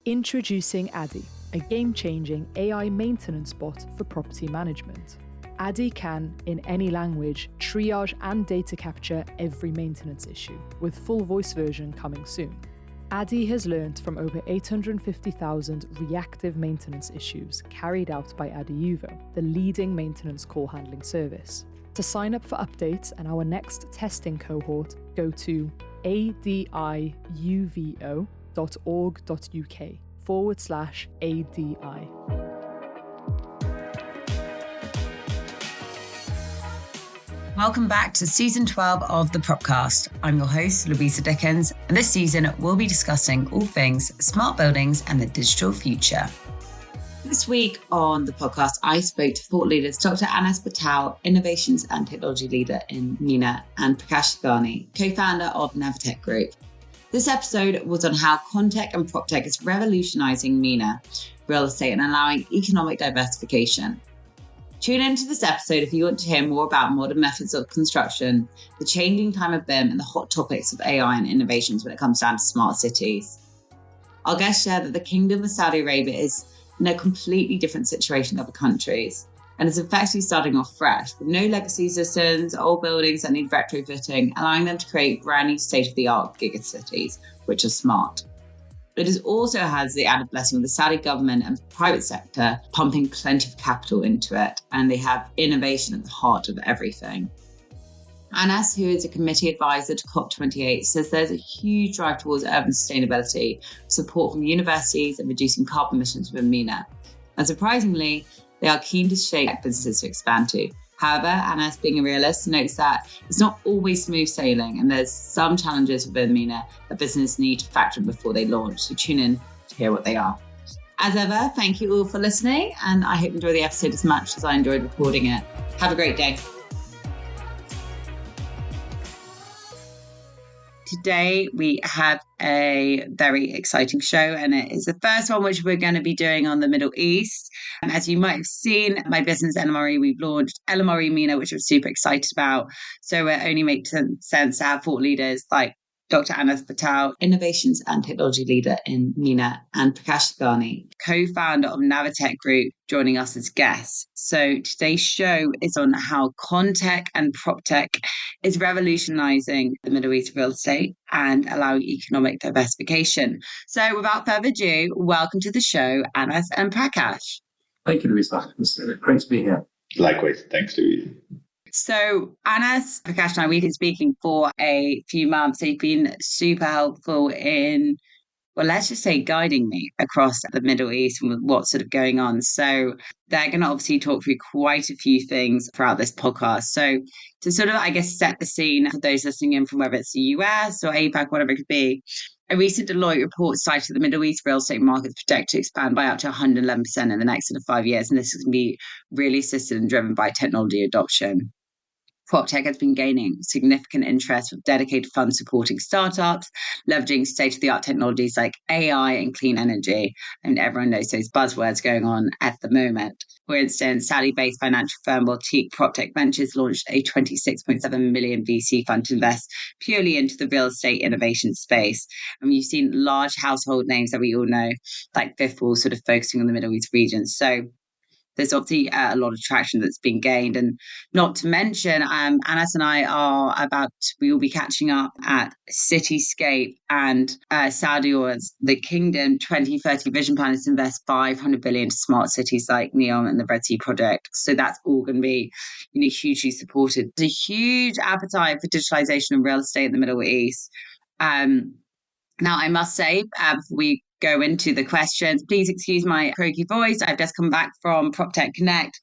Introducing Addy, a game-changing AI maintenance bot for property management. Addy can, in any language, triage and data capture every maintenance issue, with full voice version coming soon. Addy has learned from over 850,000 reactive maintenance issues carried out by Addyuvo, the leading maintenance call handling service. To sign up for updates and our next testing cohort, go to adiuvo.org.uk/ADI. Welcome back to Season 12 of the Propcast. I'm your host, Louisa Dickens, and this season we'll be discussing all things smart buildings and the digital future. This week on the podcast, I spoke to thought leaders Dr. Anas Bataw, Innovations and Technology Leader in MENA, and Prakash Senghani, co-founder of Navatech Group. This episode was on how Contech and PropTech is revolutionising MENA real estate and allowing economic diversification. Tune into this episode if you want to hear more about modern methods of construction, the changing time of BIM, and the hot topics of AI and innovations when it comes down to smart cities. Our guests share that the Kingdom of Saudi Arabia is in a completely different situation than other countries, and is effectively starting off fresh, with no legacy systems, old buildings that need retrofitting, allowing them to create brand new state-of-the-art gigacities, which are smart. It also has the added blessing of the Saudi government and private sector pumping plenty of capital into it, and they have innovation at the heart of everything. Anas, who is a committee advisor to COP28, says there's a huge drive towards urban sustainability, support from universities and reducing carbon emissions within MENA. And surprisingly, they are keen to shape businesses to expand to. However, Anas, being a realist, notes that it's not always smooth sailing and there's some challenges within MENA that businesses need to factor in before they launch. So tune in to hear what they are. As ever, thank you all for listening, and I hope you enjoy the episode as much as I enjoyed recording it. Have a great day. Today, we have a very exciting show, and it is the first one which we're going to be doing on the Middle East. As you might have seen, my business, LMRE, we've launched LMRE MENA, which I'm super excited about. So it only makes sense to have thought leaders like Dr. Anas Bataw, Innovations and Technology Leader in MENA, and Prakash Senghani, co-founder of Navatech Group, joining us as guests. So today's show is on how Contech and PropTech is revolutionising the Middle East real estate and allowing economic diversification. So without further ado, welcome to the show, Anas and Prakash. Thank you, Louisa. It's great to be here. Likewise. Thanks, Louisa. So Anas, Prakash and I, we've been speaking for a few months. They've been super helpful in, well, let's just say guiding me across the Middle East and what's sort of going on. So they're going to obviously talk through quite a few things throughout this podcast. So to sort of, I guess, set the scene for those listening in from whether it's the US or APAC, whatever it could be, a recent Deloitte report cited the Middle East real estate market is projected to expand by up to 111% in the next sort of 5 years. And this is going to be really assisted and driven by technology adoption. PropTech has been gaining significant interest with dedicated funds supporting startups, leveraging state-of-the-art technologies like AI and clean energy. And everyone knows those buzzwords going on at the moment. For instance, Saudi-based financial firm Boutique PropTech Ventures launched a $26.7 million VC fund to invest purely into the real estate innovation space. And you've seen large household names that we all know, like Fifth Wall, sort of focusing on the Middle East region. So there's obviously a lot of traction that's been gained. And not to mention, Anas and I we will be catching up at Cityscape and Saudi, or the Kingdom 2030 vision plan is to invest $500 billion to smart cities like Neom and the Red Sea project. So that's all going to be hugely supported. There's a huge appetite for digitalisation of real estate in the Middle East. Now, I must say, before we go into the questions, please excuse my croaky voice. I've just come back from PropTech Connect,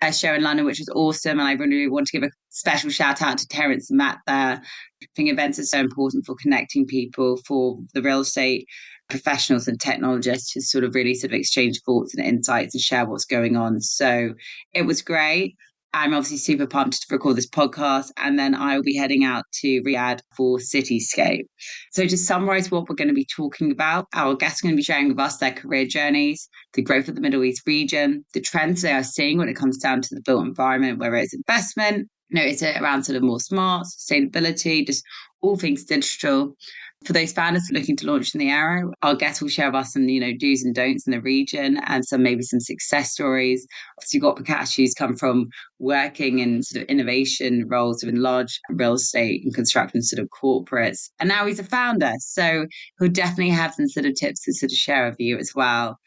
a show in London, which was awesome. And I really want to give a special shout out to Terence and Matt there. I think events are so important for connecting people, for the real estate professionals and technologists to sort of exchange thoughts and insights and share what's going on. So it was great. I'm obviously super pumped to record this podcast, and then I will be heading out to Riyadh for Cityscape. So to summarize what we're going to be talking about, our guests are going to be sharing with us their career journeys, the growth of the Middle East region, the trends they are seeing when it comes down to the built environment, whether it's investment, is it around sort of more smart, sustainability, just all things digital. For those founders looking to launch in the area, our guests will share with us some, do's and don'ts in the region and maybe some success stories. Obviously, you've got Prakash, who's come from working in sort of innovation roles in large real estate and construction sort of corporates. And now he's a founder. So he'll definitely have some sort of tips to sort of share with you as well.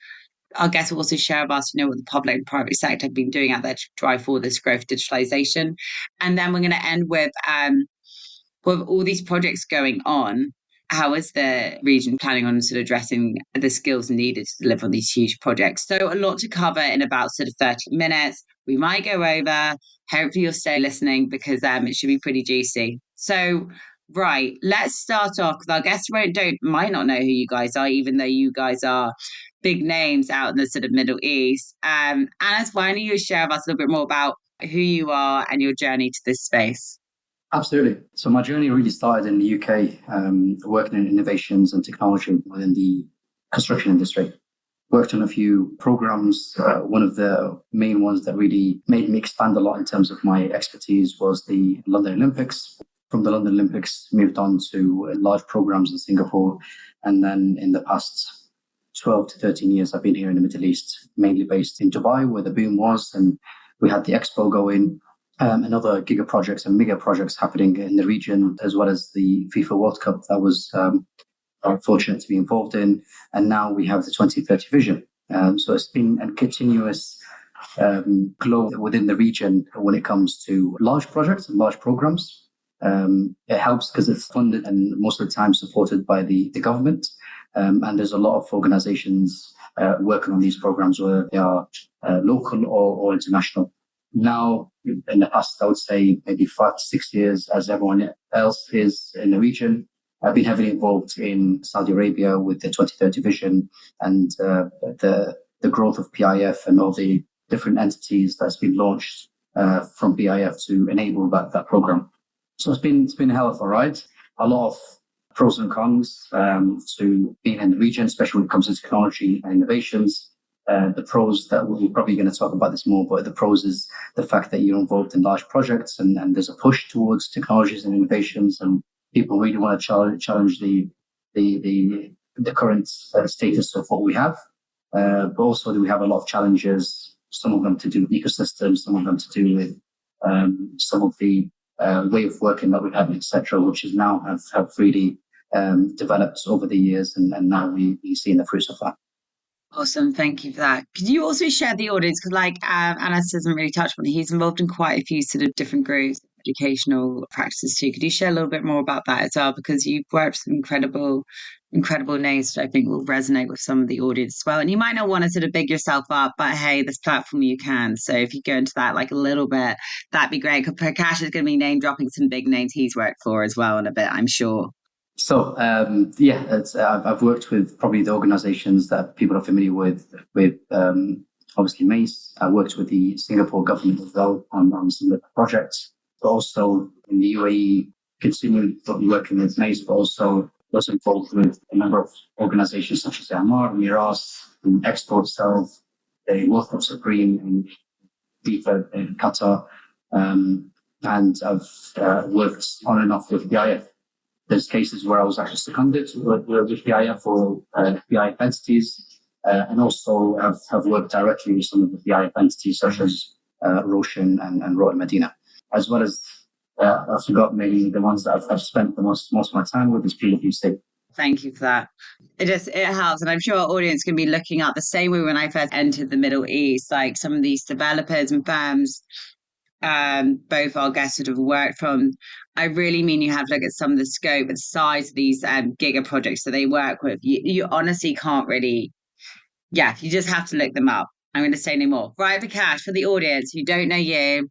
Our guests will also share with us, what the public and private sector have been doing out there to drive forward this growth digitalisation. And then we're going to end with all these projects going on, how is the region planning on sort of addressing the skills needed to deliver on these huge projects? So a lot to cover in about sort of 30 minutes. We might go over. Hopefully you'll stay listening because it should be pretty juicy. So, right, let's start off because our guests might not know who you guys are, even though you guys are big names out in the sort of Middle East. Anas, why don't you share with us a little bit more about who you are and your journey to this space? Absolutely. So my journey really started in the UK, working in innovations and technology within the construction industry. Worked on a few programs. One of the main ones that really made me expand a lot in terms of my expertise was the London Olympics. From the London Olympics, moved on to large programs in Singapore. And then in the past 12 to 13 years, I've been here in the Middle East, mainly based in Dubai, where the boom was. And we had the expo going. And other giga projects and mega projects happening in the region, as well as the FIFA World Cup that was fortunate to be involved in. And now we have the 2030 vision. So it's been a continuous glow within the region when it comes to large projects and large programs. It helps because it's funded and most of the time supported by the government. And there's a lot of organizations working on these programs, whether they are local or international. Now, in the past, I would say maybe 5 to 6 years, as everyone else is in the region, I've been heavily involved in Saudi Arabia with the 2030 vision and the growth of PIF and all the different entities that's been launched from PIF to enable that program. So it's been a hell of a ride. A lot of pros and cons to being in the region, especially when it comes to technology and innovations. The pros that we're probably going to talk about this more, but the pros is the fact that you're involved in large projects and there's a push towards technologies and innovations, and people really want to challenge the current status of what we have. But also we have a lot of challenges, some of them to do with ecosystems, some of them to do with some of the way of working that we have, etc., which is now have really developed over the years, and now we're seeing the fruits of that. Awesome. Thank you for that. Could you also share the audience? Because Anas doesn't really touch on it. He's involved in quite a few sort of different groups, educational practices too. Could you share a little bit more about that as well? Because you've worked with incredible names that I think will resonate with some of the audience as well. And you might not want to sort of big yourself up, but hey, this platform you can. So if you go into that like a little bit, that'd be great. Because Prakash is going to be name dropping some big names he's worked for as well in a bit, I'm sure. So, I've worked with probably the organizations that people are familiar with obviously MACE. I worked with the Singapore government as well on some of the projects, but also in the UAE, continued working with MACE, but also was involved with a number of organizations such as Amar, Miras, Expo itself, the World Cup Supreme, and FIFA in Qatar. And I've worked on and off with PIF. There's cases where I was actually seconded with PIF or PIF entities, and also have worked directly with some of the PIF entities such as Roshan and Royal Medina, as well as I forgot maybe the ones that I've spent the most of my time with is PwC. Thank you for that. It helps. And I'm sure our audience can be looking up the same way when I first entered the Middle East, like some of these developers and firms, both our guests sort of worked from. I really mean you have to look at some of the scope and size of these giga projects that they work with. You honestly can't really, you just have to look them up. I'm going to say no more. Right, Prakash, for the audience who don't know you,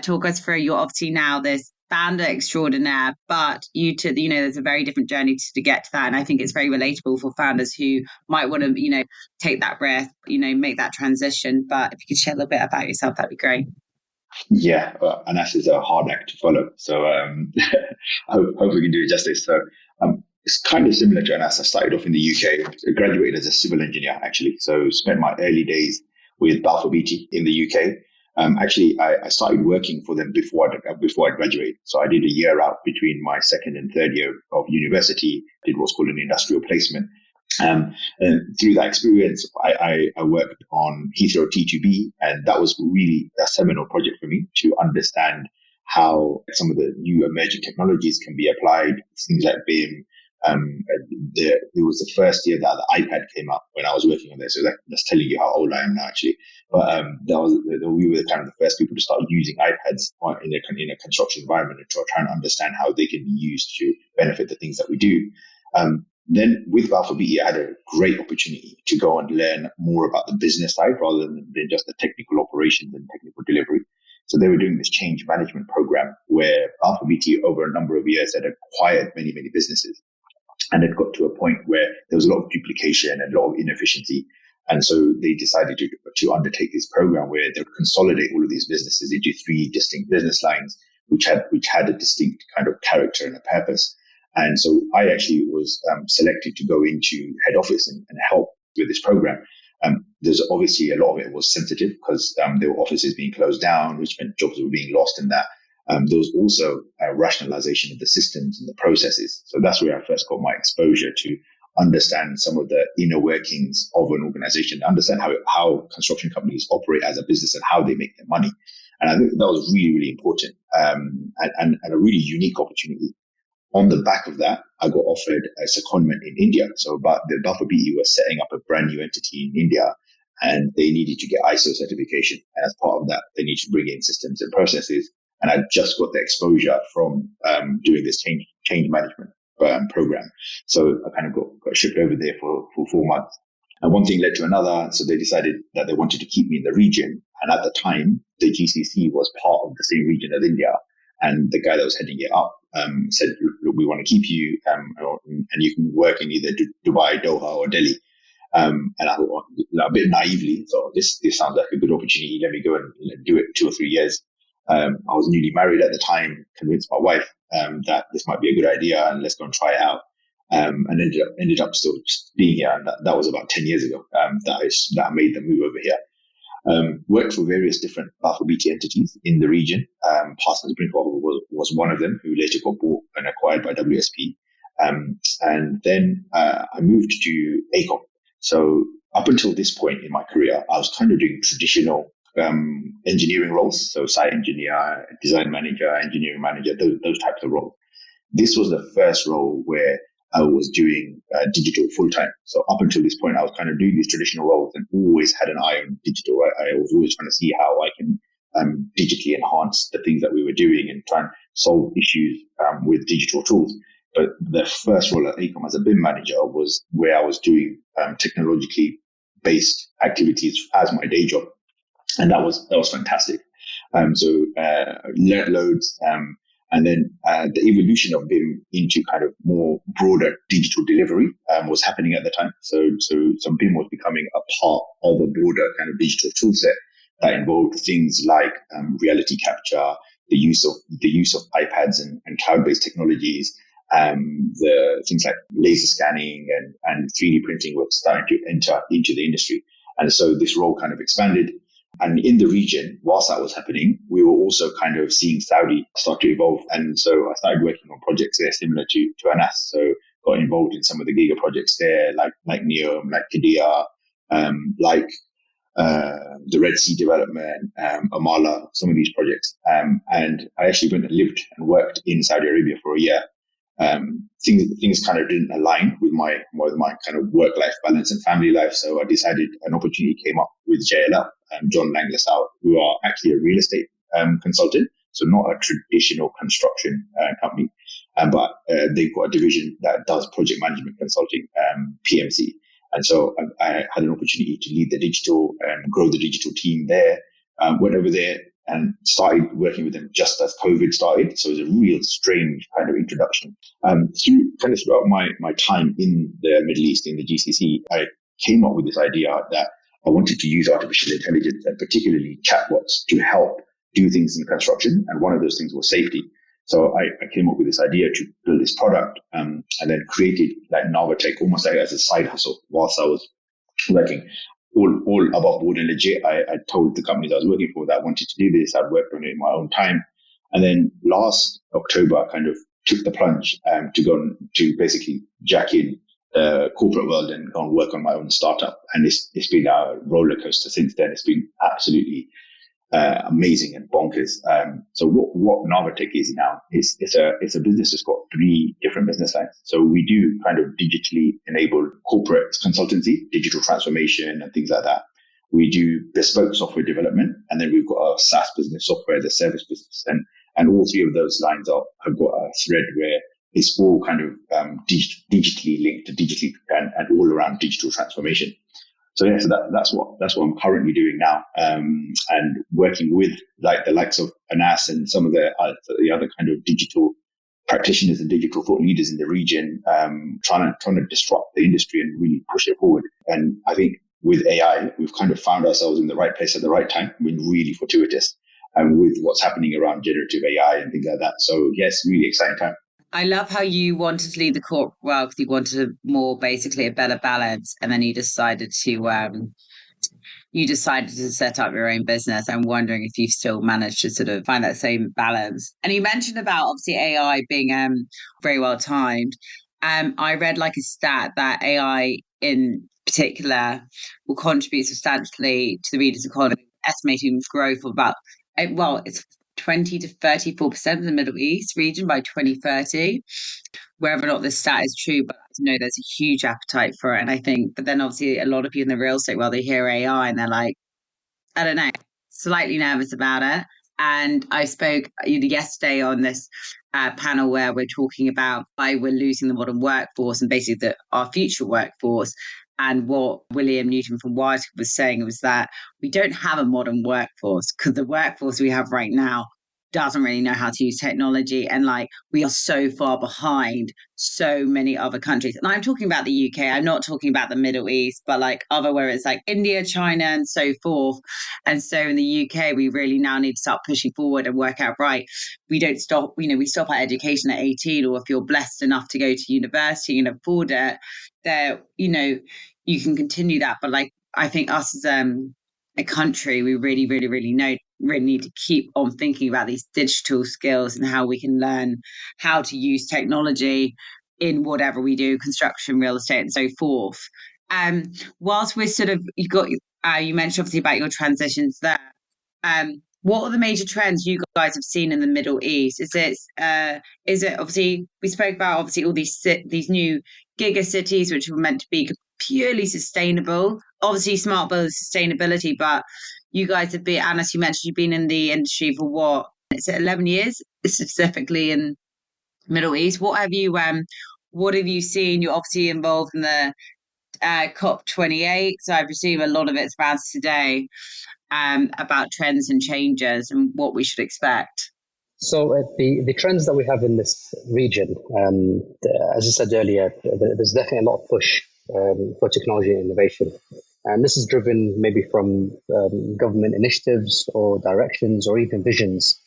talk us through. You're obviously now this founder extraordinaire, but there's a very different journey to get to that. And I think it's very relatable for founders who might want to, take that breath, make that transition. But if you could share a little bit about yourself, that'd be great. Yeah, Anas is a hard act to follow. So I hope we can do it justice. So it's kind of similar to Anas. I started off in the UK. I graduated as a civil engineer, actually. So spent my early days with Balfour Beatty in the UK. Actually, I started working for them before I graduated. So I did a year out between my second and third year of university. Did what's called an industrial placement. And through that experience, I worked on Heathrow T2B, and that was really a seminal project for me to understand how some of the new emerging technologies can be applied. Things like BIM. It was the first year that the iPad came up when I was working on this. So that's telling you how old I am now, actually. But we were kind of the first people to start using iPads in a construction environment and to try and understand how they can be used to benefit the things that we do. Then with Balfour Beatty, I had a great opportunity to go and learn more about the business side rather than just the technical operations and technical delivery. So they were doing this change management program where Balfour Beatty over a number of years had acquired many, many businesses. And it got to a point where there was a lot of duplication and a lot of inefficiency. And so they decided to undertake this program where they would consolidate all of these businesses into 3 distinct business lines, which had a distinct kind of character and a purpose. And so I actually was selected to go into head office and help with this program. There's obviously a lot of it was sensitive because there were offices being closed down, which meant jobs were being lost in that. There was also a rationalization of the systems and the processes. So that's where I first got my exposure to understand some of the inner workings of an organization, understand how construction companies operate as a business and how they make their money. And I think that was really, really important and a really unique opportunity. On the back of that, I got offered a secondment in India. So the Balfour Beatty was setting up a brand new entity in India, and they needed to get ISO certification. And as part of that, they needed to bring in systems and processes. And I just got the exposure from doing this change management program. So I kind of got shipped over there for 4 months. And one thing led to another. So they decided that they wanted to keep me in the region. And at the time, the GCC was part of the same region as India. And the guy that was heading it up said, look, we want to keep you and you can work in either Dubai, Doha or Delhi. And I thought, a bit naively, so this sounds like a good opportunity. Let me go and do it 2 or 3 years. I was newly married at the time, convinced my wife that this might be a good idea and let's go and try it out. And ended up still being here. And that was about 10 years ago that I made the move over here. Worked for various different Balfour Beatty entities in the region. Parsons Brinkhoff was one of them, who later got bought and acquired by WSP. And then I moved to AECOM. So up until this point in my career, I was kind of doing traditional engineering roles. So site engineer, design manager, engineering manager, those types of roles. This was the first role where I was doing digital full time. So up until this point, I was kind of doing these traditional roles and always had an eye on digital. I was always trying to see how I can digitally enhance the things that we were doing and try and solve issues with digital tools. But the first role at AECOM as a BIM manager was where I was doing technologically based activities as my day job. And that was fantastic. So learned loads. And then the evolution of BIM into kind of more broader digital delivery was happening at the time. So BIM was becoming a part of a broader kind of digital tool set that involved things like reality capture, the use of iPads and cloud-based technologies, the things like laser scanning and 3D printing were starting to enter into the industry. And so this role kind of expanded. And in the region, whilst that was happening, we were also kind of seeing Saudi start to evolve. And so I started working on projects there similar to Anas. So got involved in some of the giga projects there, like Neom, like Qiddiya, like the Red Sea development, Amala, some of these projects. And I actually went and lived and worked in Saudi Arabia for a year. Things kind of didn't align with my kind of work-life balance and family life. So I decided an opportunity came up with JLL, John Lang LaSalle, who are actually a real estate consultant. So not a traditional construction company, but they've got a division that does project management consulting, PMC. And so I had an opportunity to lead the digital and grow the digital team there. Went over there and started working with them just as COVID started. So it was a real strange kind of introduction. Throughout my time in the Middle East, in the GCC, I came up with this idea that I wanted to use artificial intelligence and particularly chatbots to help do things in construction. And one of those things was safety. So I came up with this idea to build this product and then created like Navatech almost like as a side hustle whilst I was working. all above board and legit. I told the companies I was working for that I wanted to do this. I'd worked on it in my own time. And then last October, I kind of took the plunge to go to basically jack in the corporate world and go and work on my own startup. And it's been a roller coaster since then. It's been absolutely amazing and bonkers. So what Navatech is now is it's a business that's got three different business lines. So we do kind of digitally enabled corporate consultancy, digital transformation and things like that. We do bespoke software development, and then we've got a SaaS business, software as a service business, and all three of those lines have got a thread where it's all kind of digitally linked to digitally and all around digital transformation. So yeah, so that's what I'm currently doing now, and working with like the likes of Anas and some of the other kind of digital practitioners and digital thought leaders in the region, trying to disrupt the industry and really push it forward. And I think with AI, we've kind of found ourselves in the right place at the right time. We're really fortuitous, and with what's happening around generative AI and things like that. So yes, really exciting time. I love how you wanted to leave the corporate world because you wanted basically a better balance, and then you decided to set up your own business. I'm wondering if you've still managed to sort of find that same balance. And you mentioned about obviously AI being very well timed. I read like a stat that AI in particular will contribute substantially to the region's economy, estimating growth of about it's 20 to 34% of the Middle East region by 2030. Whether or not this stat is true, but I know there's a huge appetite for it. And I think, but then obviously a lot of people in the real estate, they hear AI and they're like, I don't know, slightly nervous about it. And I spoke yesterday on this panel where we're talking about why we're losing the modern workforce and basically our future workforce. And what William Newton from Wired was saying was that we don't have a modern workforce because the workforce we have right now doesn't really know how to use technology. And like, we are so far behind so many other countries. And I'm talking about the UK. I'm not talking about the Middle East, but like where it's like India, China, and so forth. And so in the UK, we really now need to start pushing forward and work out, right, we don't stop, we stop our education at 18, or if you're blessed enough to go to university and afford it, there, you can continue that. But like, I think us as a country, we really, really, really need to keep on thinking about these digital skills and how we can learn how to use technology in whatever we do, construction, real estate, and so forth. Whilst we're sort of, you mentioned obviously about your transitions there. What are the major trends you guys have seen in the Middle East? Is it obviously, we spoke about obviously all these new giga cities, which were meant to be purely sustainable. Obviously, smart build sustainability, but you guys have been, Anas, you mentioned you've been in the industry for what? Is it 11 years, specifically in Middle East? What have you seen? You're obviously involved in the COP28, so I presume a lot of it's around today, about trends and changes and what we should expect. So the trends that we have in this region, as I said earlier, there's definitely a lot of push for technology and innovation. And this is driven maybe from government initiatives or directions or even visions.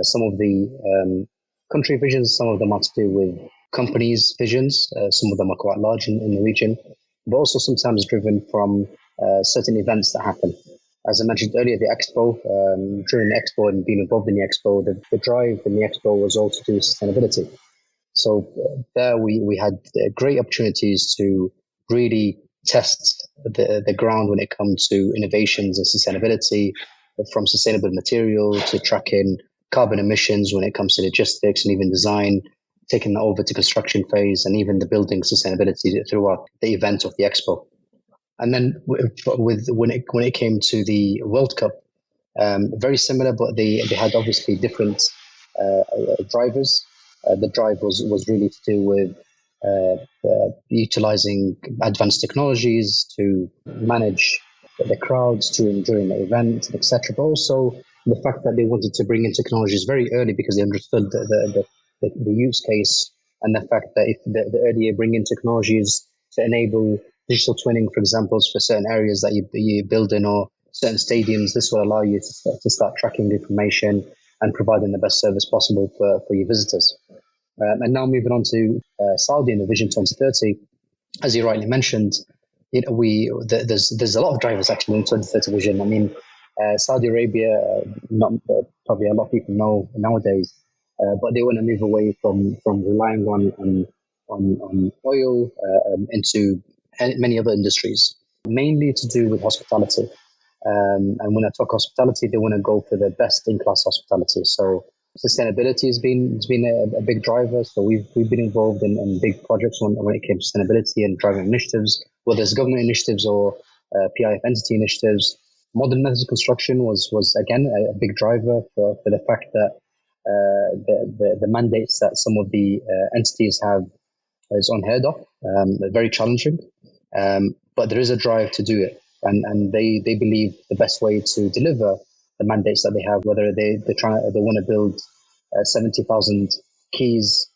Some of the country visions, some of them are to do with companies' visions. Some of them are quite large in the region, but also sometimes driven from certain events that happen. As I mentioned earlier, the Expo, during the Expo and being involved in the Expo, the drive in the Expo was all to do with sustainability. So there we had great opportunities to really test the ground when it comes to innovations and sustainability, from sustainable material to tracking carbon emissions when it comes to logistics and even design, taking that over to construction phase and even the building sustainability throughout the event of the Expo. And then when it came to the World Cup, very similar, but they had obviously different drivers. The drive was really to do with utilizing advanced technologies to manage the crowds during the event, etc. But also the fact that they wanted to bring in technologies very early because they understood the use case, and the fact that if the earlier bring in technologies to enable digital twinning, for example, for certain areas that you build in or certain stadiums, this will allow you to start tracking the information and providing the best service possible for your visitors. And now moving on to Saudi and the Vision 2030, as you rightly mentioned, there's a lot of drivers actually in 2030 vision. I mean, Saudi Arabia, not probably a lot of people know nowadays, but they want to move away from relying on oil into many other industries, mainly to do with hospitality. And when I talk hospitality, they want to go for the best in class hospitality. So sustainability has been a big driver. So we've been involved in big projects when it came to sustainability and driving initiatives, whether it's government initiatives or PIF entity initiatives. Modern methods of construction was again a big driver for the fact that the mandates that some of the entities have is unheard of, very challenging. But there is a drive to do it, and they believe the best way to deliver the mandates that they have, whether they want to build 70,000 keys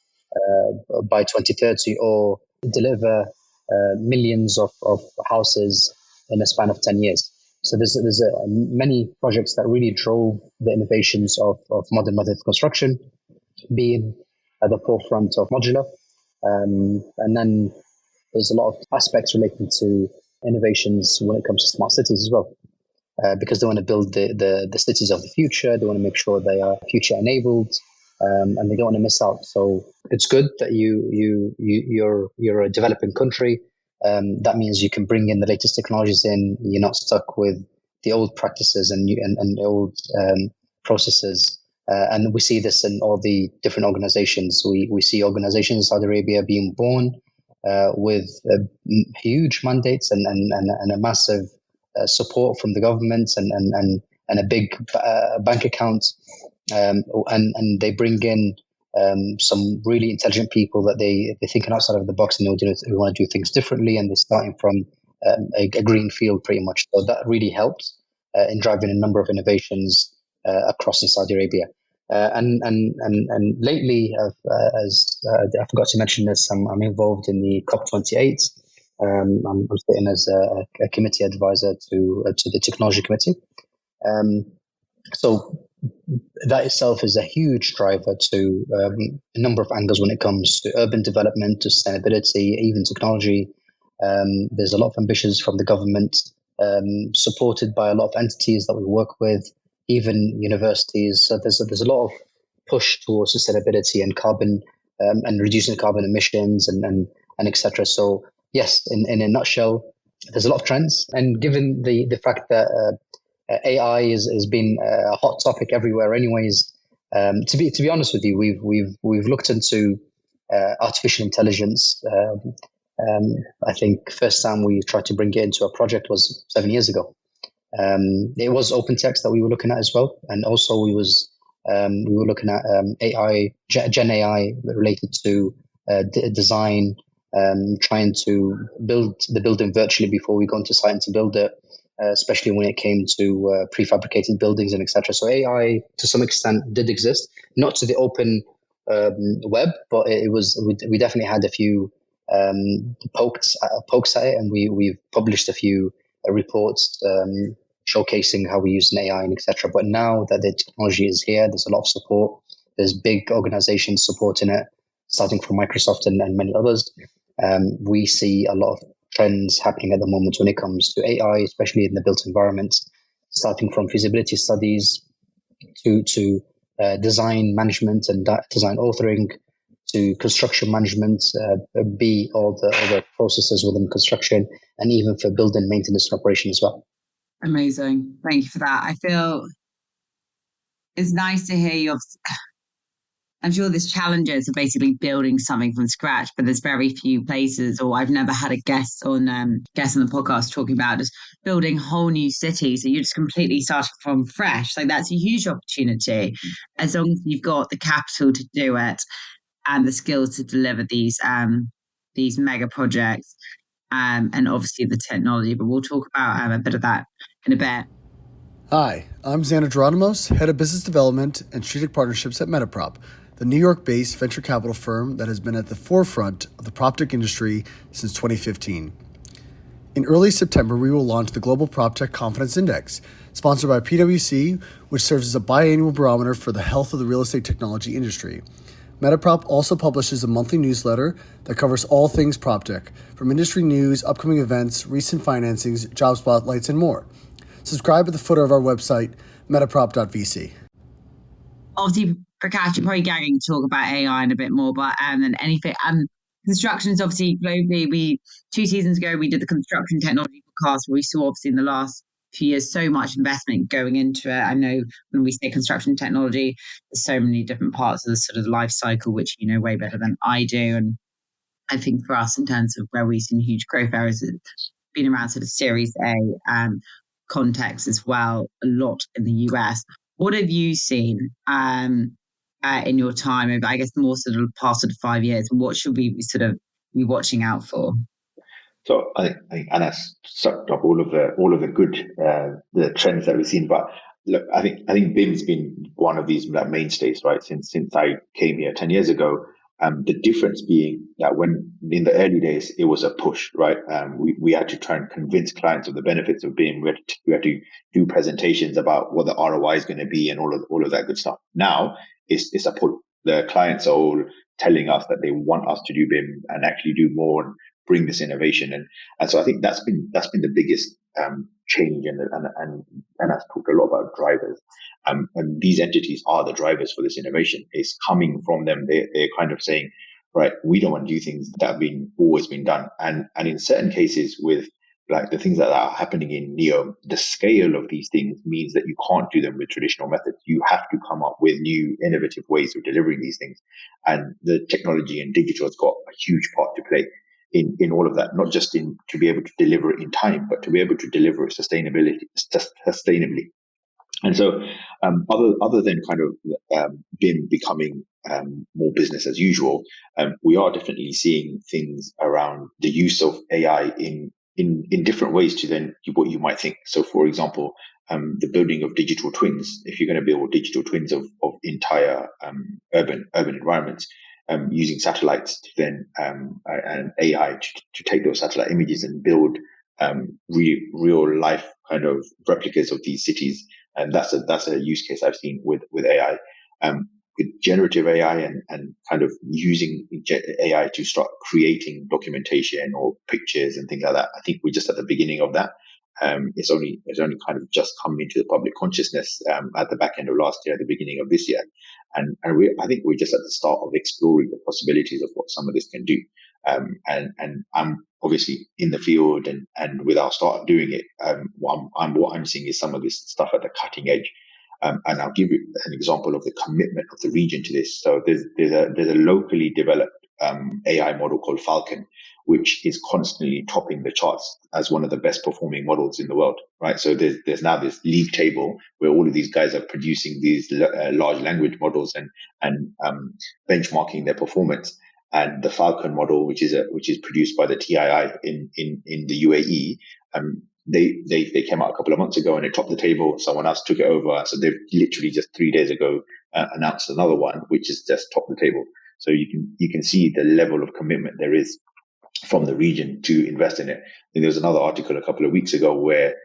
by 2030 or deliver millions of houses in a span of 10 years. So there's many projects that really drove the innovations of modern method of construction, being at the forefront of modular. And then there's a lot of aspects relating to innovations when it comes to smart cities as well, because they want to build the cities of the future. They want to make sure they are future enabled, and they don't want to miss out. So it's good that you're a developing country. That means you can bring in the latest technologies in. You're not stuck with the old practices and the old processes. And we see this in all the different organizations. We see organizations in Saudi Arabia being born with huge mandates and a massive support from the government and a big bank account. And they bring in some really intelligent people that they're thinking outside of the box, and they want to do things differently, and they're starting from a green field pretty much. So that really helps in driving a number of innovations across in Saudi Arabia. And lately, as I forgot to mention this, I'm involved in the COP28. I'm sitting as a committee advisor to the technology committee. So that itself is a huge driver to a number of angles when it comes to urban development, to sustainability, even technology. There's a lot of ambitions from the government, supported by a lot of entities that we work with, even universities. So there's a lot of push towards sustainability and carbon and reducing carbon emissions and etc. So yes, in a nutshell, there's a lot of trends. And given the fact that AI has been a hot topic everywhere, anyways. To be honest with you, we've looked into artificial intelligence. I think first time we tried to bring it into a project was 7 years ago. It was open text that we were looking at as well, and also we were looking at AI, Gen AI related to design, trying to build the building virtually before we go into site and to build it. Especially when it came to prefabricated buildings and etc. So AI, to some extent, did exist, not to the open web, but we definitely had a few pokes at it, and we've published a few reports showcasing how we use AI and etc. But now that the technology is here, there's a lot of support. There's big organizations supporting it, starting from Microsoft and many others. We see a lot of trends happening at the moment when it comes to AI, especially in the built environment, starting from feasibility studies to design management and design authoring to construction management, be all the processes within construction, and even for building maintenance and operation as well. Amazing. Thank you for that. I feel it's nice to hear you. I'm sure there's challenges of basically building something from scratch, but there's very few places, or I've never had a guest on the podcast talking about just building whole new cities. So you're just completely starting from fresh. Like that's a huge opportunity, as long as you've got the capital to do it and the skills to deliver these mega projects, and obviously the technology. But we'll talk about a bit of that in a bit. Hi, I'm Xander Geronimos, Head of Business Development and Strategic Partnerships at MetaProp, the New York-based venture capital firm that has been at the forefront of the PropTech industry since 2015. In early September, we will launch the Global PropTech Confidence Index, sponsored by PwC, which serves as a biannual barometer for the health of the real estate technology industry. MetaProp also publishes a monthly newsletter that covers all things PropTech, from industry news, upcoming events, recent financings, job spotlights, and more. Subscribe at the footer of our website, metaprop.vc. Obviously, Prakash, you're probably gagging to talk about AI in a bit more, but than anything, construction is obviously globally. 2 seasons ago, we did the construction technology podcast where we saw obviously in the last few years so much investment going into it. I know when we say construction technology, there's so many different parts of the sort of life cycle, which you know way better than I do. And I think for us, in terms of where we've seen huge growth areas, it's been around sort of Series A and Contech as well, a lot in the US. What have you seen in your time over, I guess, more sort of past sort of 5 years? And what should we sort of be watching out for? So I think Anna's sucked up all of the good the trends that we've seen. But look, I think BIM's been one of these mainstays, right? Since I came here 10 years ago. The difference being that when in the early days it was a push, right? We had to try and convince clients of the benefits of BIM. We had to do presentations about what the ROI is going to be and all of that good stuff. Now it's a pull. The clients are all telling us that they want us to do BIM and actually do more and bring this innovation. And so I think that's been the biggest change. And I've talked a lot about drivers. And these entities are the drivers for this innovation. It's coming from them. They're kind of saying, right, we don't want to do things that have always been done. And in certain cases with like the things that are happening in NEO, the scale of these things means that you can't do them with traditional methods. You have to come up with new innovative ways of delivering these things. And the technology and digital has got a huge part to play in all of that, not just to be able to deliver it in time, but to be able to deliver it sustainably. And so, other than kind of BIM becoming more business as usual, we are definitely seeing things around the use of AI in different ways to then what you might think. So, for example, the building of digital twins. If you're going to build digital twins of entire urban environments, using satellites to then and AI to take those satellite images and build real life kind of replicas of these cities. And that's a use case I've seen with AI, with generative AI and kind of using AI to start creating documentation or pictures and things like that. I think we're just at the beginning of that. It's only kind of just come into the public consciousness at the back end of last year, at the beginning of this year, and I think we're just at the start of exploring the possibilities of what some of this can do. And I'm obviously in the field and with our startup doing it. What I'm seeing is some of this stuff at the cutting edge. And I'll give you an example of the commitment of the region to this. So there's a locally developed AI model called Falcon, which is constantly topping the charts as one of the best performing models in the world, right? So there's now this league table where all of these guys are producing these large language models and benchmarking their performance. And the Falcon model, which is produced by the TII in the UAE, they came out a couple of months ago and it topped the table. Someone else took it over. So they've literally just 3 days ago announced another one, which is just topped the table. So you can see the level of commitment there is from the region to invest in it. And there was another article a couple of weeks ago where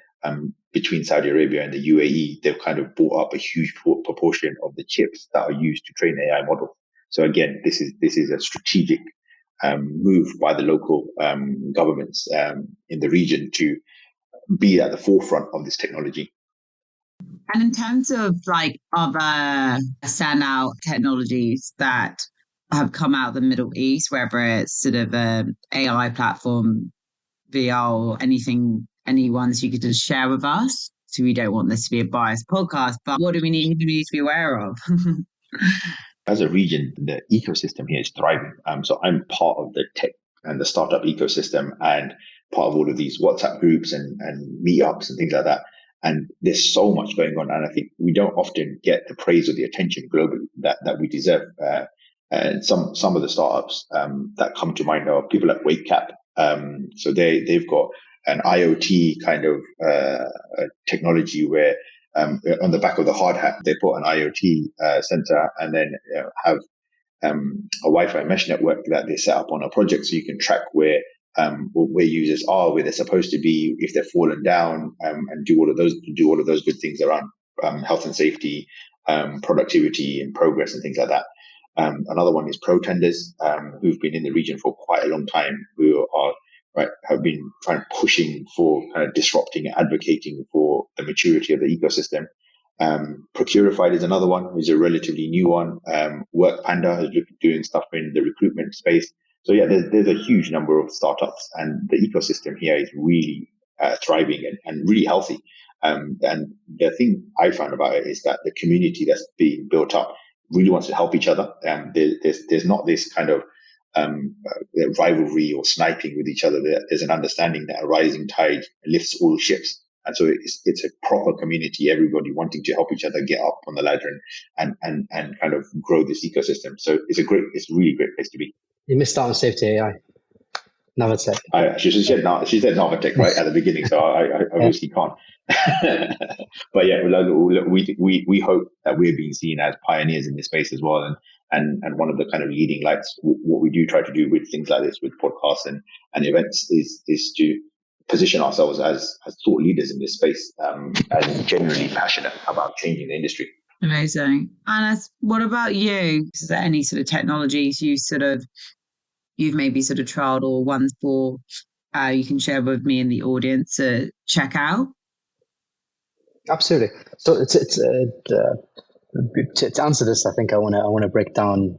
between Saudi Arabia and the UAE, they've kind of bought up a huge proportion of the chips that are used to train AI models. So again, this is a strategic move by the local governments in the region to be at the forefront of this technology. And in terms of like other standout technologies that have come out of the Middle East, whether it's sort of an AI platform, VR, or any ones you could just share with us? So we don't want this to be a biased podcast, but what do we need to be aware of? As a region, the ecosystem here is thriving. So I'm part of the tech and the startup ecosystem and part of all of these WhatsApp groups and meetups and things like that. And there's so much going on. And I think we don't often get the praise or the attention globally that we deserve. And some of the startups that come to mind are people like WakeCap. So they've got an IoT kind of technology where on the back of the hard hat, they put an IoT sensor and then have a Wi-Fi mesh network that they set up on a project so you can track where users are, where they're supposed to be, if they're fallen down, and do all of those good things around health and safety, productivity and progress and things like that. Another one is Pro-Tenders, who've been in the region for quite a long time, who are have been pushing for disrupting and advocating for the maturity of the ecosystem. Procurified is another one, who's a relatively new one. Work Panda is doing stuff in the recruitment space. So yeah, there's a huge number of startups, and the ecosystem here is really thriving and really healthy. And the thing I found about it is that the community that's being built up really wants to help each other. There's not this kind of rivalry or sniping with each other. There's an understanding that a rising tide lifts all ships. And so it's a proper community, everybody wanting to help each other get up on the ladder and kind of grow this ecosystem. So it's a really great place to be. You missed out on safety AI. Navatech. She said Navatech right at the beginning, so I obviously can't. But yeah, we hope that we're being seen as pioneers in this space as well, and one of the kind of leading lights. What we do try to do with things like this, with podcasts and events, is to position ourselves as thought leaders in this space, and genuinely passionate about changing the industry. Amazing. Anas, what about you? Is there any sort of technologies you've maybe sort of trialed or ones for you can share with me and the audience to check out? Absolutely. So to answer this, I think I want to break down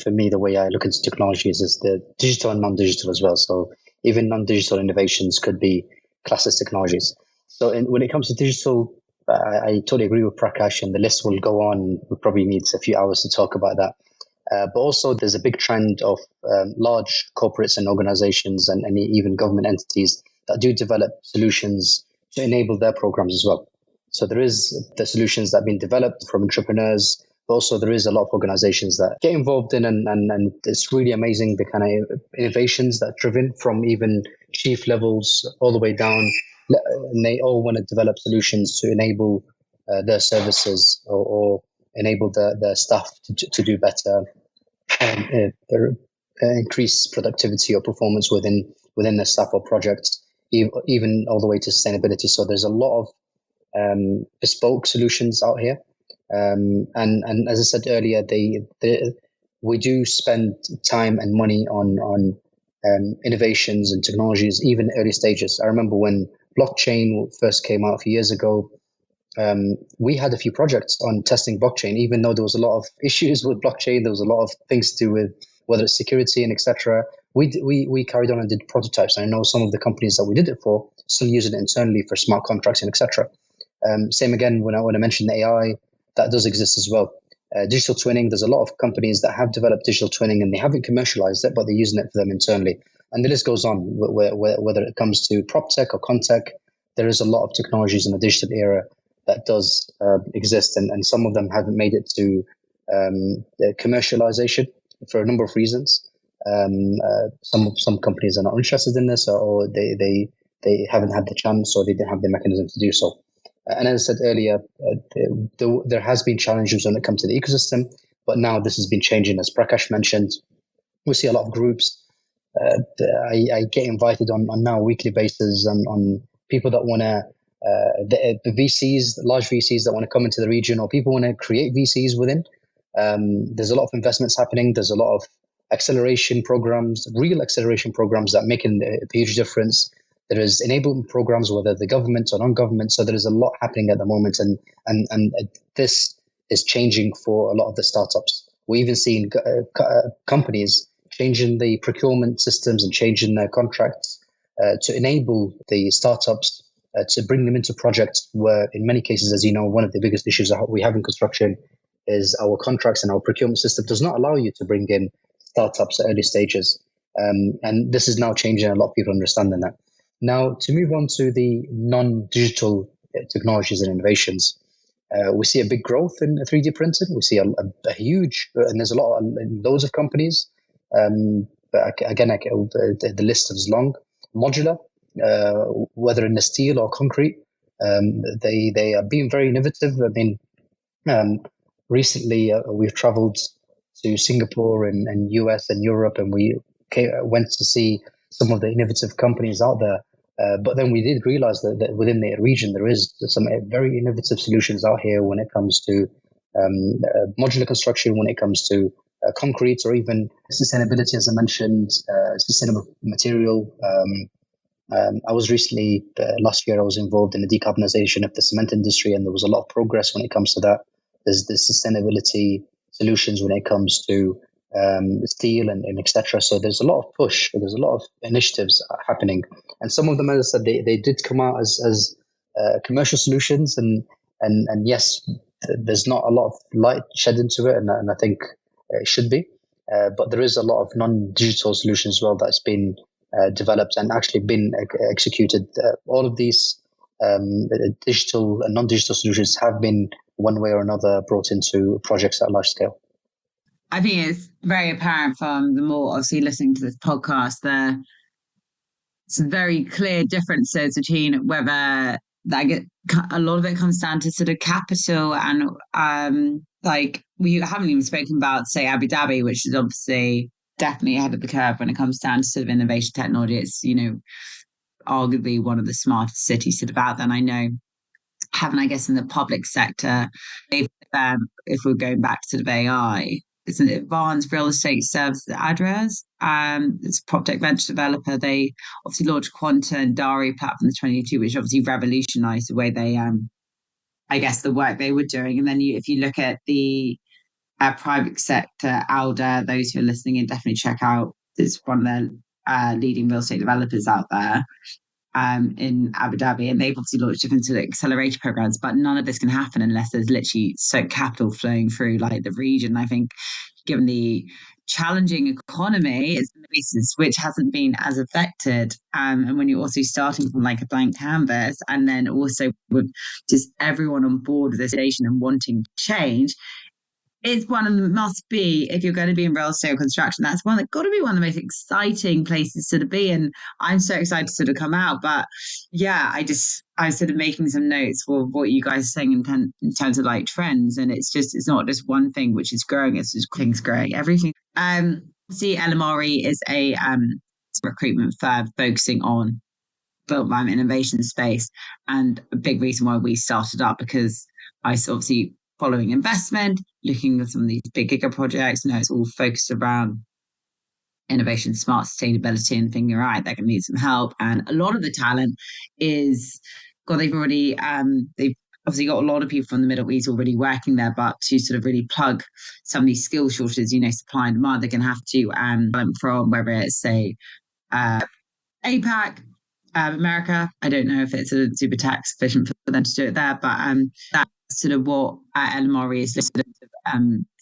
for me the way I look into technologies is the digital and non-digital as well. So even non-digital innovations could be classed as technologies. So when it comes to digital, I totally agree with Prakash, and the list will go on. We probably need a few hours to talk about that. But also there's a big trend of large corporates and organizations and even government entities that do develop solutions to enable their programs as well. So there is the solutions that have been developed from entrepreneurs, but also there is a lot of organizations that get involved in, and it's really amazing the kind of innovations that are driven from even chief levels all the way down. And they all want to develop solutions to enable their services or enable their staff to do better, increase productivity or performance within their staff or projects, even all the way to sustainability. So there's a lot of bespoke solutions out here, and as I said earlier, we do spend time and money on innovations and technologies, even early stages. I remember when blockchain first came out a few years ago. We had a few projects on testing blockchain, even though there was a lot of issues with blockchain. There was a lot of things to do with whether it's security and etc. We carried on and did prototypes. And I know some of the companies that we did it for still use it internally for smart contracts and etc. Same again when I mentioned AI, that does exist as well. Digital twinning, there's a lot of companies that have developed digital twinning and they haven't commercialized it, but they're using it for them internally. And the list goes on, whether it comes to PropTech or Contech. There is a lot of technologies in the digital era that does exist, and some of them haven't made it to commercialization for a number of reasons. Some companies are not interested in this, or they haven't had the chance, or they didn't have the mechanism to do so. And as I said earlier, there has been challenges when it comes to the ecosystem, but now this has been changing. As Prakash mentioned, we see a lot of groups. I get invited on now a weekly basis on people that want to, the VCs, the large VCs that want to come into the region, or people want to create VCs within. There's a lot of investments happening. There's a lot of acceleration programs, real acceleration programs that make a huge difference. There is enablement programs, whether the government or non-government. So there is a lot happening at the moment, and this is changing for a lot of the startups. We're even seeing companies changing the procurement systems and changing their contracts to enable the startups to bring them into projects where, in many cases, as you know, one of the biggest issues we have in construction is our contracts and our procurement system does not allow you to bring in startups at early stages. And this is now changing, a lot of people understanding that. Now, to move on to the non-digital technologies and innovations, we see a big growth in 3D printing. We see a huge, and there's loads of companies. But again, the list is long. Modular, whether in the steel or concrete, they are being very innovative. I mean, recently we've traveled to Singapore and US and Europe, and we went to see some of the innovative companies out there. But then we did realize that within the region, there is some very innovative solutions out here when it comes to modular construction, when it comes to concrete, or even sustainability, as I mentioned, sustainable material. I was recently, last year, I was involved in the decarbonization of the cement industry, and there was a lot of progress when it comes to that. There's the sustainability solutions when it comes to steel and etc. So there's a lot of push, there's a lot of initiatives happening. And some of them, as I said, they did come out as commercial solutions. And yes, there's not a lot of light shed into it, and I think it should be. But there is a lot of non-digital solutions as well that's been developed and actually been executed. All of these digital and non-digital solutions have been one way or another brought into projects at large scale. I think it's very apparent from the more obviously listening to this podcast, there some very clear differences between whether a lot of it comes down to sort of capital and like we haven't even spoken about, say, Abu Dhabi, which is obviously definitely ahead of the curve when it comes down to sort of innovation technology. It's, arguably one of the smartest cities sort of out there. And I know, I guess, in the public sector, if we're going back to sort of AI, it's an advanced real estate service address. It's a PropTech venture developer. They obviously launched Quanta and Dari platform in 2022, which obviously revolutionized the way they, I guess, the work they were doing. And then if you look at the private sector, Alda, those who are listening in, definitely check out. It's one of their leading real estate developers out there in Abu Dhabi, and they've obviously launched different sort of accelerator programs, but none of this can happen unless there's literally so capital flowing through like the region. I think given the challenging economy, it's the basis which hasn't been as affected. And when you're also starting from like a blank canvas, and then also with just everyone on board with this station and wanting change, it's one of them must be, if you're going to be in real estate or construction, that's got to be one of the most exciting places to be. And I'm so excited to sort of come out. But yeah, I was sort of making some notes for what you guys are saying in terms of like trends. And it's not just one thing which is growing, it's just things growing, everything. See, LMRE is a recruitment firm focusing on built environment innovation space. And a big reason why we started up, because I obviously following investment, looking at some of these big giga projects, it's all focused around innovation, smart sustainability, and thinking, right, they're going to need some help. And a lot of the talent is, they've already, they've obviously got a lot of people from the Middle East already working there, but to sort of really plug some of these skill shortages, supply and demand, they're going to have to from whether it's, say, APAC, America. I don't know if it's a super tax efficient for them to do it there, but that's sort of what LMRE is listed to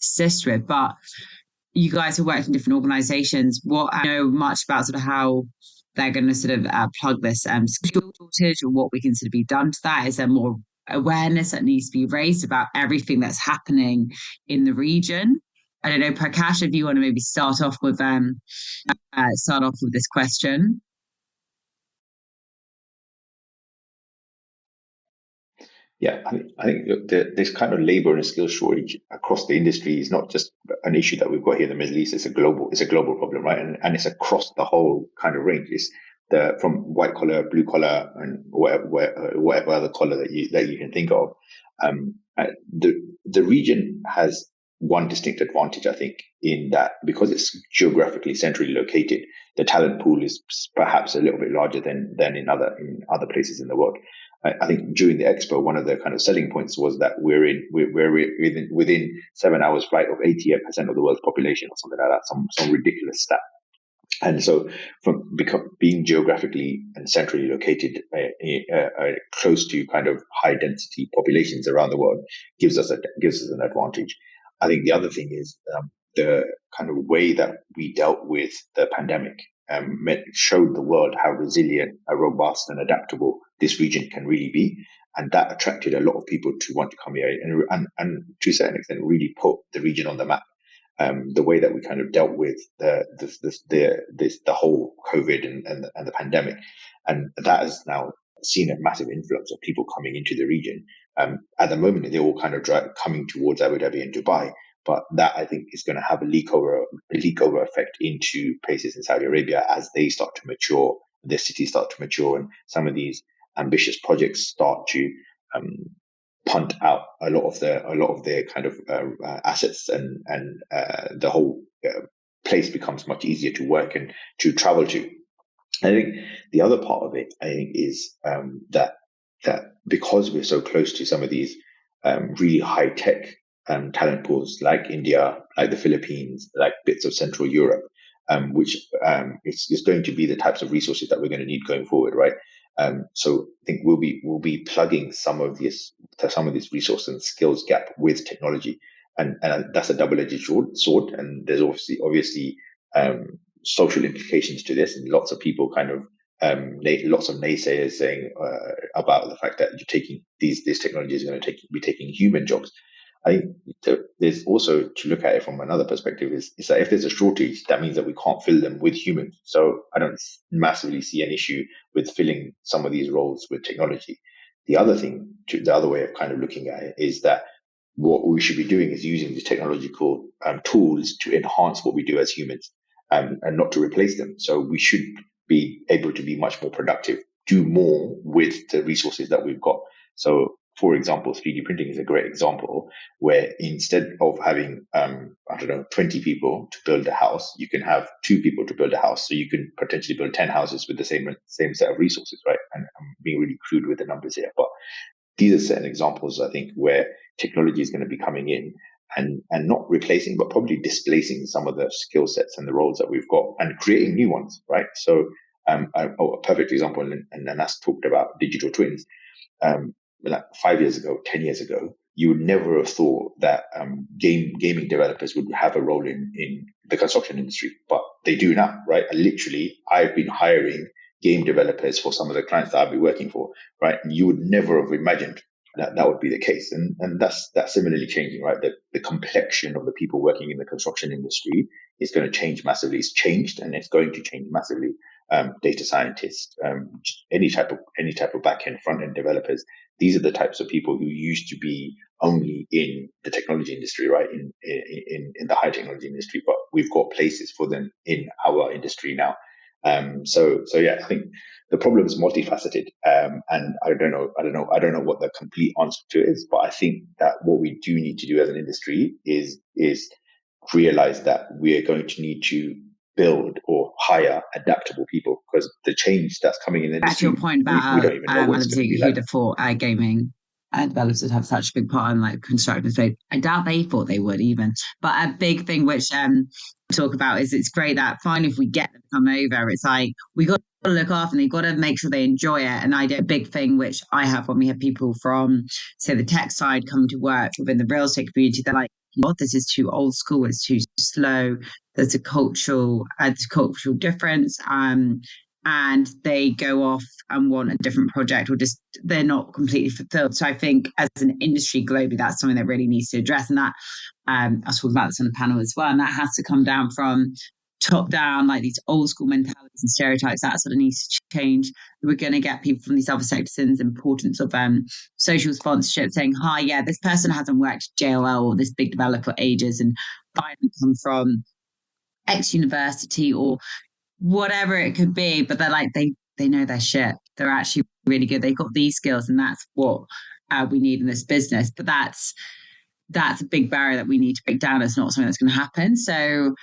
assist with. But you guys have worked in different organizations. What I know much about sort of how they're going to sort of plug this skill shortage, or what we can sort of be done to that? Is there more awareness that needs to be raised about everything that's happening in the region? I don't know, Prakash, if you want to maybe start off with this question. Yeah, I think this kind of labor and skill shortage across the industry is not just an issue that we've got here in the Middle East. It's a global problem, right? And it's across the whole kind of range. It's from white collar, blue collar, and whatever other collar that you can think of. The region has one distinct advantage, I think, in that because it's geographically centrally located, the talent pool is perhaps a little bit larger than in other places in the world. I think during the expo, one of the kind of selling points was that we're within 7 hours flight of 88% of the world's population, or something like that, some ridiculous stat. And so, from being geographically and centrally located, close to kind of high density populations around the world, gives us an advantage. I think the other thing is the kind of way that we dealt with the pandemic showed the world how resilient, robust, and adaptable this region can really be, and that attracted a lot of people to want to come here and to a certain extent really put the region on the map. The way that we kind of dealt with the whole COVID and the pandemic, and that has now seen a massive influx of people coming into the region. At the moment, they're all kind of coming towards Abu Dhabi and Dubai. But that, I think, is going to have a leak over effect into places in Saudi Arabia as they start to mature, their cities start to mature, and some of these ambitious projects start to punt out a lot of their kind of assets, and the whole place becomes much easier to work and to travel to. I think the other part of it, I think, is that because we're so close to some of these really high tech talent pools like India, like the Philippines, like bits of Central Europe, which is going to be the types of resources that we're going to need going forward, right? So I think we'll be plugging some of this resource and skills gap with technology, and that's a double-edged sword. And there's obviously social implications to this, and lots of people kind of lots of naysayers saying about the fact that you're taking this technology is going to be taking human jobs. I think there's also to look at it from another perspective is that if there's a shortage, that means that we can't fill them with humans. So I don't massively see an issue with filling some of these roles with technology. The other way of kind of looking at it is that what we should be doing is using the technological tools to enhance what we do as humans, and not to replace them. So we should be able to be much more productive, do more with the resources that we've got. So, for example, 3D printing is a great example where instead of having, 20 people to build a house, you can have 2 people to build a house. So you can potentially build 10 houses with the same set of resources, right? And I'm being really crude with the numbers here, but these are certain examples, I think, where technology is going to be coming in and not replacing, but probably displacing some of the skill sets and the roles that we've got and creating new ones, right? So a perfect example, and that's talked about digital twins. Like 5 years ago, 10 years ago, you would never have thought that gaming developers would have a role in the construction industry, but they do now, right? And literally, I've been hiring game developers for some of the clients that I've been working for, right? And you would never have imagined that would be the case. And that's similarly changing, right? The complexion of the people working in the construction industry is going to change massively. It's changed and it's going to change massively. Data scientists, any type of back-end, front-end developers. These are the types of people who used to be only in the technology industry, right? In the high technology industry, but we've got places for them in our industry now. So yeah, I think the problem is multifaceted, and I don't know what the complete answer to it is, but I think that what we do need to do as an industry is realize that we are going to need to build or hire adaptable people, because the change that's coming in the industry, Back to your point about we don't even know what it's going to be like. who'd have thought gaming developers would have such a big part in like construction. So I doubt they thought they would even. But a big thing which talk about is it's great that fine if we get them to come over, it's like we got to look after them, you've got to make sure they enjoy it. And I did a big thing which I have when we have people from, say, the tech side come to work within the real estate community. They're like, what, this is too old school, it's too slow, there's a cultural difference, and they go off and want a different project, or just they're not completely fulfilled. So I think as an industry globally, that's something that really needs to address, and that I was talking about this on the panel as well, and that has to come down from top down, like these old school mentalities and stereotypes. That sort of needs to change. We're going to get people from these other sectors in the importance of social sponsorship, saying, hi, yeah, this person hasn't worked at JLL or this big developer for ages, and I come from X university or whatever it could be, but they're like, they know their shit. They're actually really good. They've got these skills, and that's what we need in this business. But that's a big barrier that we need to break down. It's not something that's going to happen. So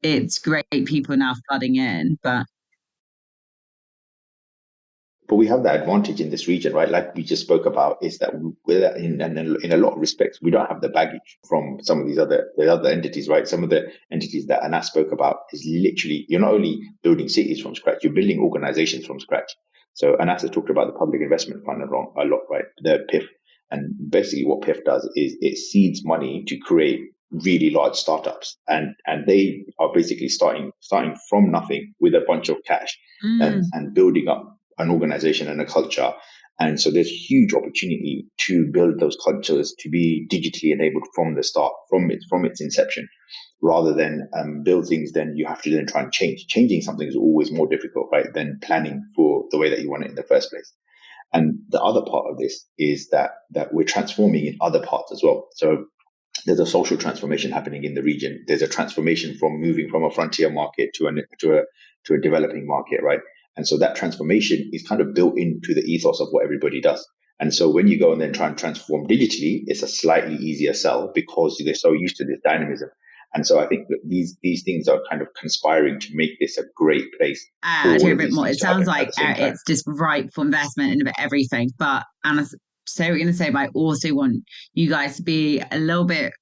it's great people now flooding in, but we have that advantage in this region, right? Like we just spoke about, is that we're in a lot of respects, we don't have the baggage from some of the other entities, right? Some of the entities that Anas spoke about is literally, you're not only building cities from scratch, you're building organizations from scratch. So Anas has talked about the Public Investment Fund a lot, right? The PIF. And basically what PIF does is it seeds money to create really large startups, and they are basically starting from nothing with a bunch of cash and building up an organization and a culture. And so there's huge opportunity to build those cultures to be digitally enabled from the start, from its inception, rather than build things then you have to then try and change. Changing something is always more difficult, right, than planning for the way that you want it in the first place. And the other part of this is that we're transforming in other parts as well. So there's a social transformation happening in the region. There's a transformation from moving from a frontier market to a developing market, right? And so that transformation is kind of built into the ethos of what everybody does. And so when you go and then try and transform digitally, it's a slightly easier sell because they're so used to this dynamism. And so I think that these things are kind of conspiring to make this a great place for I'll tell all you a of bit these more. things It to happen sounds at like the same time. it's just ripe for investment in a bit everything. But and so we're going to say, but I also want you guys to be a little bit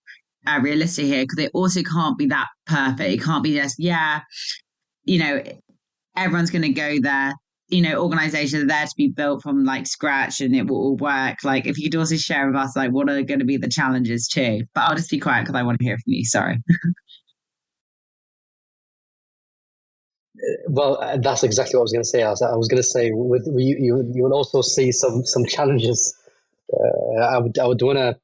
realistic here, because it also can't be that perfect. It can't be just, everyone's going to go there. Organizations are there to be built from like scratch and it will all work. Like, if you could also share with us, like, what are going to be the challenges too? But I'll just be quiet because I want to hear from you. Sorry. Well, that's exactly what I was going to say. I was going to say, you will also see some challenges. I would want to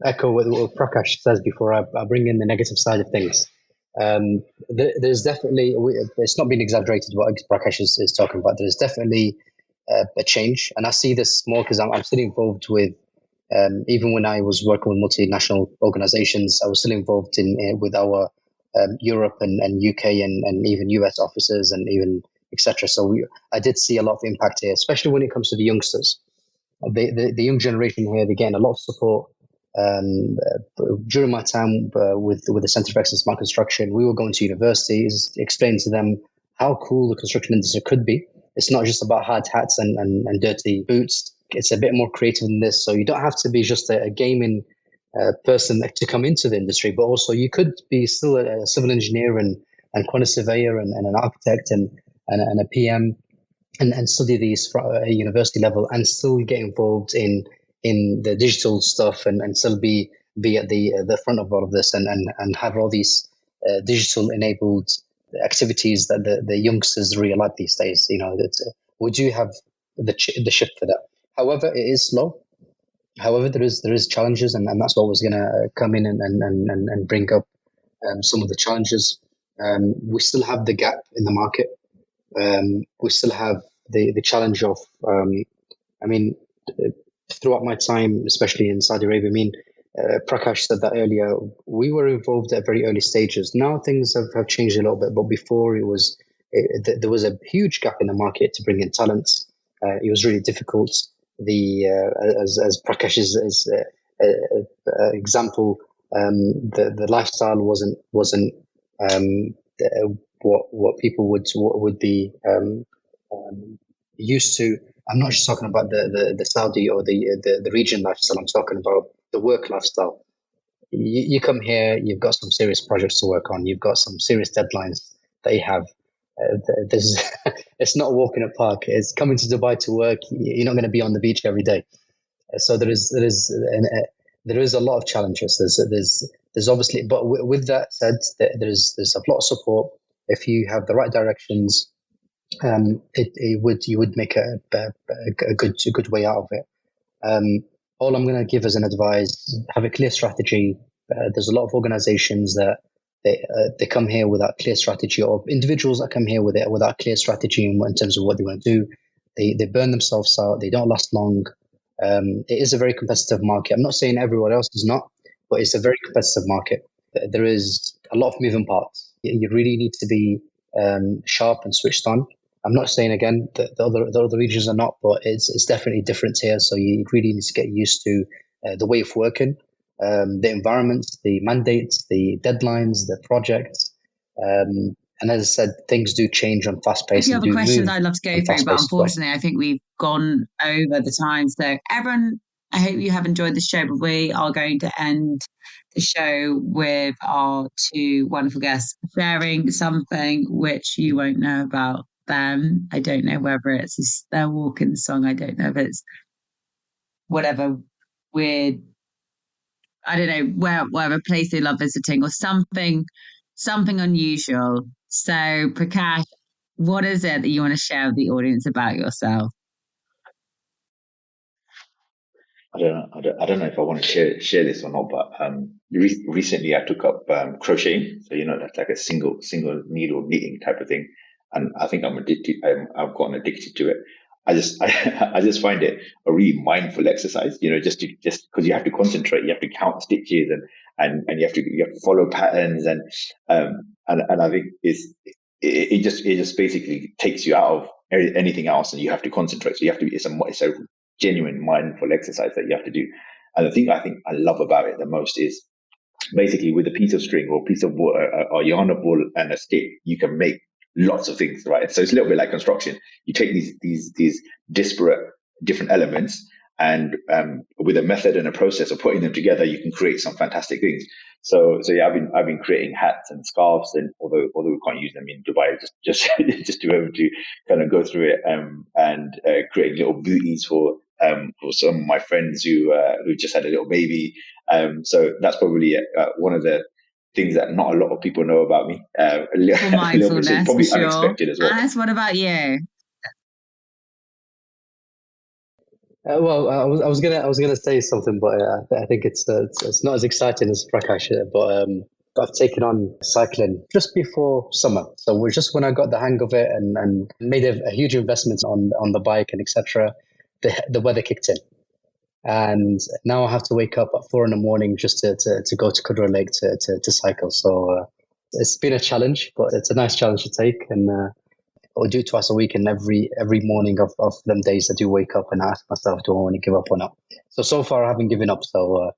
echo what Prakash says before I bring in the negative side of things. There's definitely, it's not being exaggerated what Prakash is talking about. There's definitely a change, and I see this more because I'm still involved with. Even when I was working with multinational organizations, I was still involved with our Europe and UK and even US offices and even etc. So I did see a lot of impact here, especially when it comes to the youngsters. The young generation here, they're getting a lot of support. During my time with the Centre for Excellence Smart Construction, we were going to universities, explaining to them how cool the construction industry could be. It's not just about hard hats and dirty boots. It's a bit more creative than this. So you don't have to be just a gaming person to come into the industry, but also you could be still a civil engineer and quantity surveyor and an architect and a PM and study these at a university level and still get involved in the digital stuff and still be at the front of all of this and have all these digital enabled activities that the youngsters really like these days. That we do have the shift for that. However, it is slow. However, there is challenges, and that's what was going to come in and bring up some of the challenges. We still have the gap in the market. We still have the challenge of, I mean, throughout my time, especially in Saudi Arabia, Prakash said that earlier, we were involved at very early stages. Now things have changed a little bit, but before there was a huge gap in the market to bring in talents. It was really difficult. As Prakash's example, the lifestyle wasn't what people would be used to. I'm not just talking about the Saudi or the region lifestyle. I'm talking about the work lifestyle. You come here, you've got some serious projects to work on. You've got some serious deadlines that you have. It's not a walk in a park. It's coming to Dubai to work. You're not going to be on the beach every day. So there is a lot of challenges. There's obviously, but with that said, there's a lot of support. If you have the right directions, you would make a good way out of it. All I'm going to give as an advice: have a clear strategy. There's a lot of organizations that they come here without clear strategy, or individuals that come here without clear strategy in terms of what they want to do. They burn themselves out. They don't last long. It is a very competitive market. I'm not saying everywhere else is not, but it's a very competitive market. There is a lot of moving parts. You really need to be sharp and switched on. I'm not saying again that the other regions are not, but it's definitely different here. So you really need to get used to the way of working, the environments, the mandates, the deadlines, the projects. And as I said, things do change on fast pace. If you have do questions, move I'd love to go on through, fast but pace as well. unfortunately, I think we've gone over the time. So, everyone, I hope you have enjoyed the show, but we are going to end the show with our two wonderful guests sharing something which you won't know about them. I don't know whether it's their walking song. I don't know if it's whatever weird, I don't know, whatever place they love visiting or something unusual. So, Prakash, what is it that you want to share with the audience about yourself? I don't know if I want to share this or not, but recently I took up crocheting. So that's like a single needle knitting type of thing, and I think I'm addicted. I've gotten addicted to it. I just find it a really mindful exercise. Just because you have to concentrate, you have to count stitches and you have to follow patterns and I think it just basically takes you out of anything else and you have to concentrate. So you have to. It's a genuine mindful exercise that you have to do. And the thing I think I love about it the most is basically with a piece of string or a piece of wood, a yarn of wool and a stick, you can make lots of things, right? So it's a little bit like construction. You take these disparate different elements, and with a method and a process of putting them together, you can create some fantastic things. So yeah, I've been creating hats and scarves, and although we can't use them in Dubai, just to be able to kind of go through it and create little booties for some of my friends who just had a little baby. So that's probably one of the things that not a lot of people know about me. A little bit, so Mindfulness, probably for sure. unexpected as well. Anas, what about you? Well, I was gonna say something, but I think it's not as exciting as Prakash. But I've taken on cycling just before summer, so we're just when I got the hang of it and made a huge investment on the bike and etc. The weather kicked in, and now I have to wake up at 4 a.m. just to go to Kudra Lake to cycle. So it's been a challenge, but it's a nice challenge to take, and I'll do it twice a week, and every morning of them days I do wake up and ask myself, do I want to give up or not? So far I haven't given up. So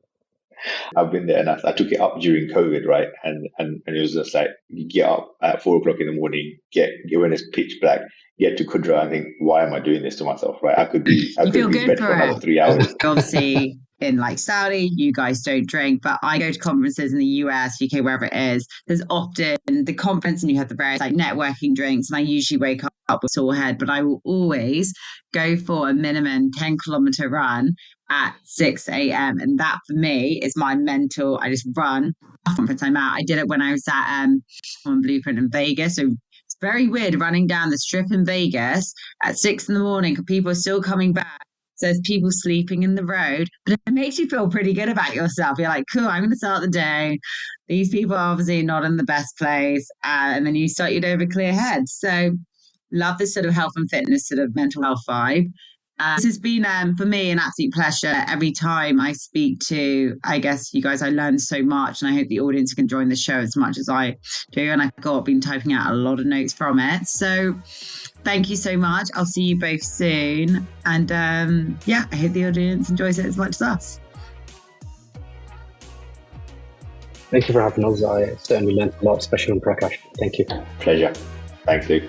I've been there, and I took it up during COVID, right? And it was just like, you get up at 4 o'clock in the morning, get when it's pitch black, get to Kudra, and think, why am I doing this to myself, right? I could be in bed for another 3 hours. Obviously, in like Saudi, you guys don't drink, but I go to conferences in the US, UK, wherever it is. There's often the conference, and you have the various like networking drinks, and I usually wake up with sore head, but I will always go for a minimum 10-kilometer run at 6 a.m. And that for me is my mental, I just run. Conference I'm at. I did it when I was at on Blueprint in Vegas. So it's very weird running down the strip in Vegas at 6 a.m. because people are still coming back. So there's people sleeping in the road, but it makes you feel pretty good about yourself. You're like, cool, I'm going to start the day. These people are obviously not in the best place. And then you start your day with a clear head. So love this sort of health and fitness, sort of mental health vibe. This has been, for me, an absolute pleasure. Every time I speak to, I guess, you guys, I learn so much, and I hope the audience can join the show as much as I do. And I've been typing out a lot of notes from it. So thank you so much. I'll see you both soon. And I hope the audience enjoys it as much as us. thank you for having us. I certainly learned a lot, especially on Prakash. Thank you. Pleasure. Thanks, Luke.